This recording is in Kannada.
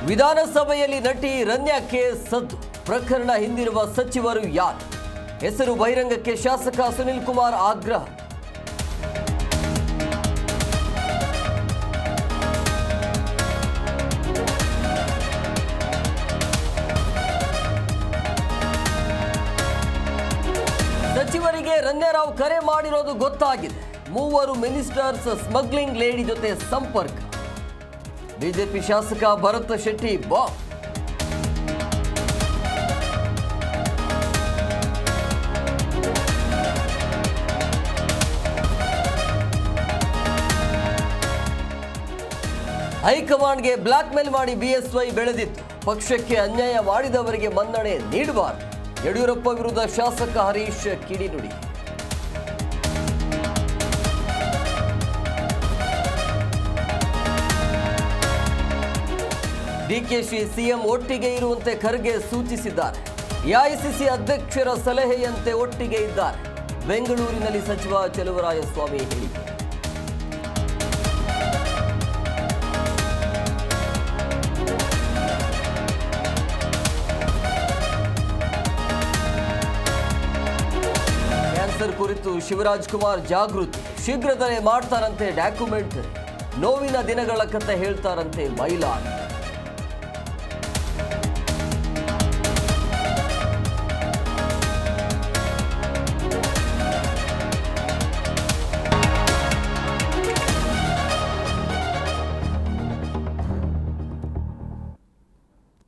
ವಿಧಾನಸಭೆಯಲ್ಲಿ ನಟಿ ರಮ್ಯಾಕ್ಕೆ ಸದ್ದು. ಪ್ರಕರಣ ಹಿಂದಿರುವ ಸಚಿವರು ಯಾರು? ಹೆಸರು ಬಹಿರಂಗಕ್ಕೆ ಶಾಸಕ ಸುನಿಲ್ ಕುಮಾರ್ ಆಗ್ರಹ. ಸಚಿವರಿಗೆ ರಮ್ಯಾರಾವ್ ಕರೆ ಮಾಡಿರೋದು ಗೊತ್ತಾಗಿದೆ. ಮೂವರು ಮಿನಿಸ್ಟರ್ಸ್ ಸ್ಮಗ್ಲಿಂಗ್ ಲೇಡಿ ಜೊತೆ ಸಂಪರ್ಕ. ಬಿಜೆಪಿ ಶಾಸಕ ಭರತ್ ಶೆಟ್ಟಿ ಬಾಂಬ್. ಹೈಕಮಾಂಡ್ಗೆ ಬ್ಲಾಕ್ ಮೇಲ್ ಮಾಡಿ ಬಿಎಸ್ವೈ ಬೆಳೆದಿತ್ತು. ಪಕ್ಷಕ್ಕೆ ಅನ್ಯಾಯ ಮಾಡಿದವರಿಗೆ ಮನ್ನಣೆ ನೀಡಬಾರದು. ಯಡಿಯೂರಪ್ಪ ವಿರುದ್ಧ ಶಾಸಕ ಹರೀಶ್ ಕಿಡಿನುಡಿ. ಡಿಕೆಶಿ ಸಿಎಂ ಒಟ್ಟಿಗೆ ಇರುವಂತೆ ಖರ್ಗೆ ಸೂಚಿಸಿದ್ದಾರೆ. ಎಐಸಿಸಿ ಅಧ್ಯಕ್ಷರ ಸಲಹೆಯಂತೆ ಒಟ್ಟಿಗೆ ಇದ್ದಾರೆ. ಬೆಂಗಳೂರಿನಲ್ಲಿ ಸಚಿವ ಚಲುವರಾಯಸ್ವಾಮಿ ಹೇಳಿಕೆ. ಕ್ಯಾನ್ಸರ್ ಕುರಿತು ಶಿವರಾಜ್ ಕುಮಾರ್ ಜಾಗೃತಿ. ಶೀಘ್ರದಲ್ಲೇ ಮಾಡ್ತಾರಂತೆ ಡಾಕ್ಯುಮೆಂಟರಿ. ನೋವಿನ ದಿನಗಳ ಕಥೆ ಹೇಳ್ತಾರಂತೆ ಮೈಲಾನ್.